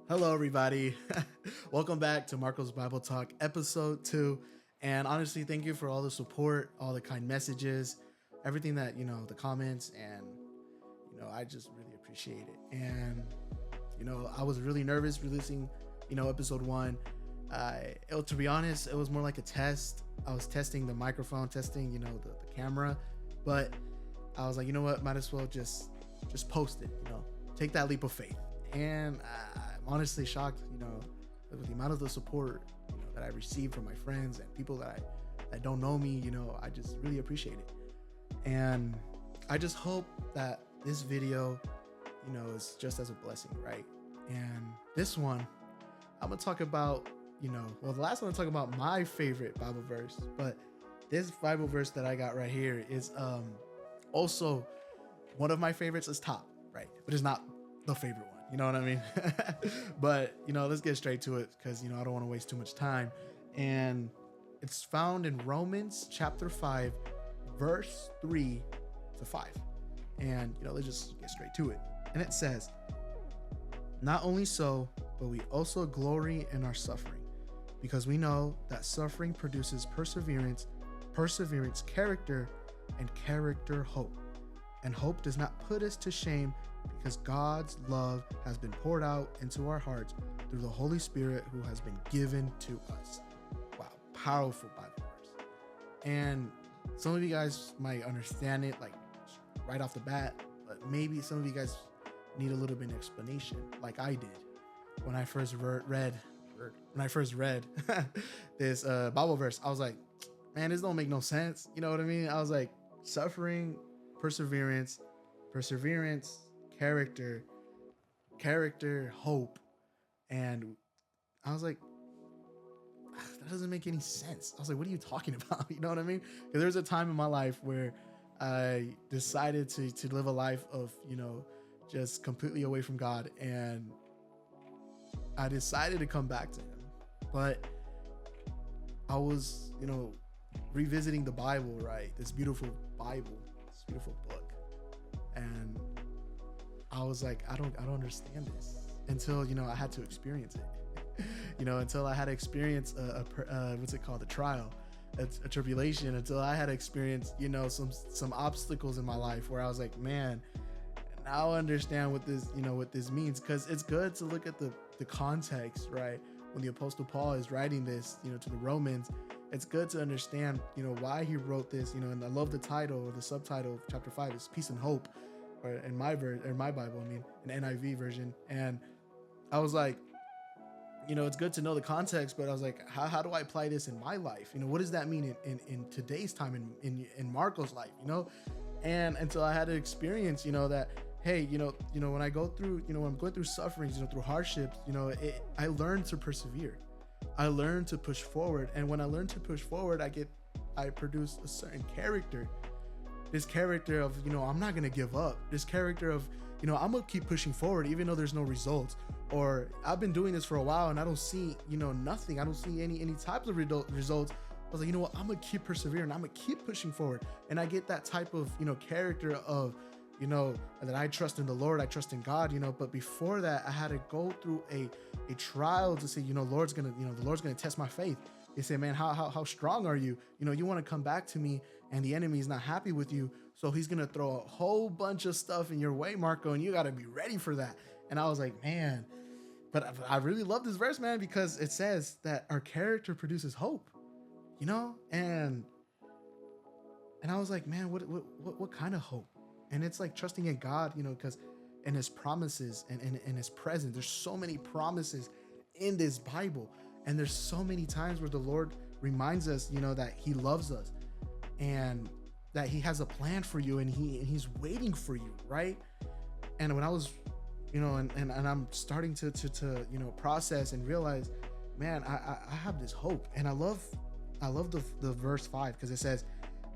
Hello, everybody. Welcome back to Marco's Bible Talk, episode 2. And honestly, thank you for all the support, all the kind messages, everything that, the comments, and, I just really appreciate it. And, I was really nervous releasing, episode 1. To be honest, it was more like a test. I was testing the microphone, testing, the camera. But I was like, you know what, might as well just post it, take that leap of faith. And I'm honestly shocked, with the amount of the support, that I received from my friends and people that don't know me. I just really appreciate it. And I just hope that this video, is just as a blessing, right? And this one, I'm gonna talk about, the last one I talk about my favorite Bible verse, but this Bible verse that I got right here is also one of my favorites. Is top, right? But it's not the favorite one. You know what I mean? But, let's get straight to it because, I don't want to waste too much time. And it's found in Romans chapter 5, verse 3 to 5. And, let's just get straight to it. And it says, "Not only so, but we also glory in our suffering, because we know that suffering produces perseverance, perseverance, character, and character, hope. And hope does not put us to shame, because God's love has been poured out into our hearts through the Holy Spirit who has been given to us." Wow, powerful Bible verse. And some of you guys might understand it like right off the bat, but maybe some of you guys need a little bit of explanation, like I did when I first read this Bible verse. I was like, man, this don't make no sense. You know what I mean? I was like, suffering, perseverance, character, hope. And I was like, that doesn't make any sense. I was like, what are you talking about? You know what I mean? Because there was a time in my life where I decided to live a life of, just completely away from God. And I decided to come back to him. But I was, revisiting the Bible, right? This beautiful Bible, this beautiful book. And I was like, I don't understand this until, I had to experience it. Until I had to experience what's it called? A trial, a tribulation, until I had to experience, some obstacles in my life where I was like, man, now I understand what this means. Cause it's good to look at the context, right? When the Apostle Paul is writing this, to the Romans, it's good to understand, why he wrote this, and I love the title or the subtitle of chapter 5 is Peace and Hope, or in my Bible, an NIV version. And I was like, it's good to know the context, but I was like, how do I apply this in my life? What does that mean in today's time, in Marco's life, And until I had to experience, that, hey, when I go through, when I'm going through sufferings, through hardships, I learned to persevere. I learned to push forward. And when I learn to push forward, I produce a certain character. This character of, I'm not going to give up. This character of, I'm going to keep pushing forward, even though there's no results. Or I've been doing this for a while and I don't see, nothing. I don't see any types of results. I was like, I'm going to keep persevering. I'm going to keep pushing forward. And I get that type of, character of, that I trust in the Lord, I trust in God, but before that, I had to go through a trial to say, the Lord's going to test my faith. They say, man, how strong are you? You want to come back to me, and the enemy is not happy with you. So he's going to throw a whole bunch of stuff in your way, Marco, and you got to be ready for that. And I was like, man, but I really love this verse, man, because it says that our character produces hope, and I was like, man, what kind of hope? And it's like trusting in God, because in his promises and in his presence, there's so many promises in this Bible. And there's so many times where the Lord reminds us, that he loves us and that he has a plan for you, and he's waiting for you, right? And when I was, and I'm starting to process and realize, man, I have this hope. And I love the verse 5, because it says,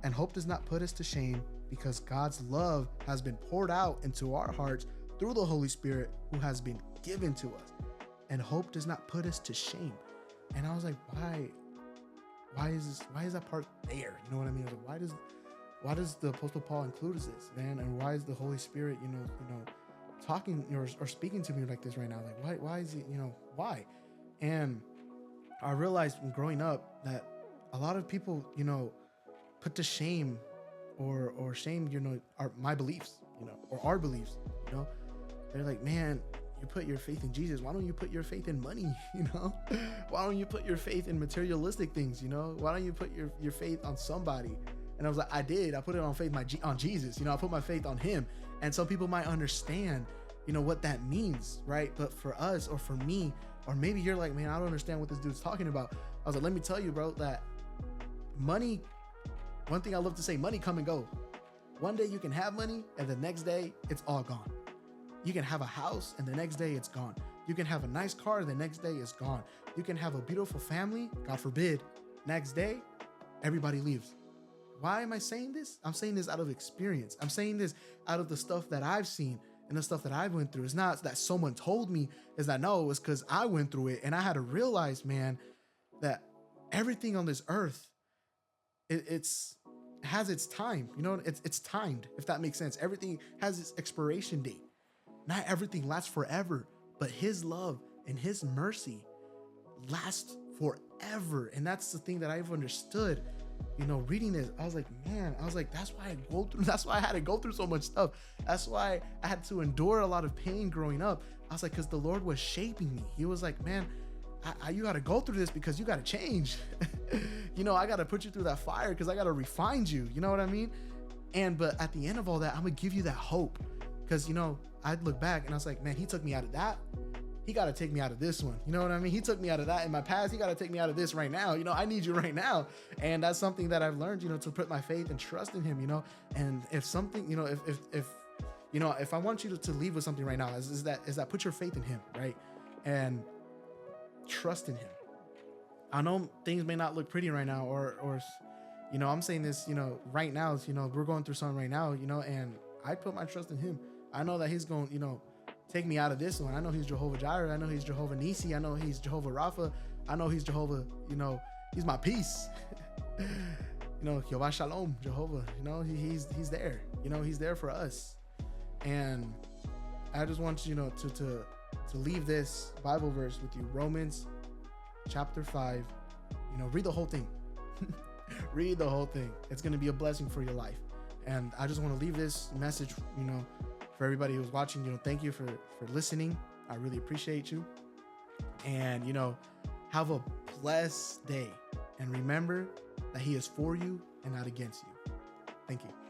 "And hope does not put us to shame, because God's love has been poured out into our hearts through the Holy Spirit who has been given to us. And hope does not put us to shame." And I was like, why is that part there? You know what I mean? I was like, why does the Apostle Paul include this, man? And why is the Holy Spirit, talking or speaking to me like this right now? Like, why is it, why? And I realized when growing up that a lot of people, put to shame or shame, my beliefs, or our beliefs, they're like, man, you put your faith in Jesus. Why don't you put your faith in money? Why don't you put your faith in materialistic things? Why don't you put your faith on somebody? And I was like, I did. I put it on faith, on Jesus. I put my faith on him. And some people might understand, what that means, right? But for us, or for me, or maybe you're like, man, I don't understand what this dude's talking about. I was like, let me tell you, bro, that money, one thing I love to say, money come and go. One day you can have money and the next day it's all gone. You can have a house and the next day it's gone. You can have a nice car, the next day it's gone. You can have a beautiful family, God forbid, next day, everybody leaves. Why am I saying this? I'm saying this out of experience. I'm saying this out of the stuff that I've seen and the stuff that I went through. It's not that someone told me, no, it was because I went through it. And I had to realize, man, that everything on this earth, it has its time. It's timed, if that makes sense. Everything has its expiration date. Not everything lasts forever, but his love and his mercy lasts forever. And that's the thing that I've understood, reading this. I was like, that's why I had to go through so much stuff. That's why I had to endure a lot of pain growing up. I was like, because the Lord was shaping me. He was like, man, you got to go through this because you got to change. I got to put you through that fire because I got to refine you. You know what I mean? But at the end of all that, I'm going to give you that hope. Because, I'd look back and I was like, man, he took me out of that. He got to take me out of this one. You know what I mean? He took me out of that in my past. He got to take me out of this right now. I need you right now. And that's something that I've learned, to put my faith and trust in him, and if something, if I want you to leave with something right now, is that put your faith in him, right? And trust in him. I know things may not look pretty right now, or I'm saying this, right now, we're going through something right now, and I put my trust in him. I know that he's going, take me out of this one. I know he's Jehovah Jireh. I know he's Jehovah Nisi. I know he's Jehovah Rapha. I know he's Jehovah, he's my peace. Jehovah Shalom, Jehovah, he's there. He's there for us. And I just want you, to leave this Bible verse with you. Romans chapter 5. Read the whole thing. Read the whole thing. It's going to be a blessing for your life. And I just want to leave this message, for everybody who's watching. Thank you for listening. I really appreciate you. And, have a blessed day. And remember that he is for you and not against you. Thank you.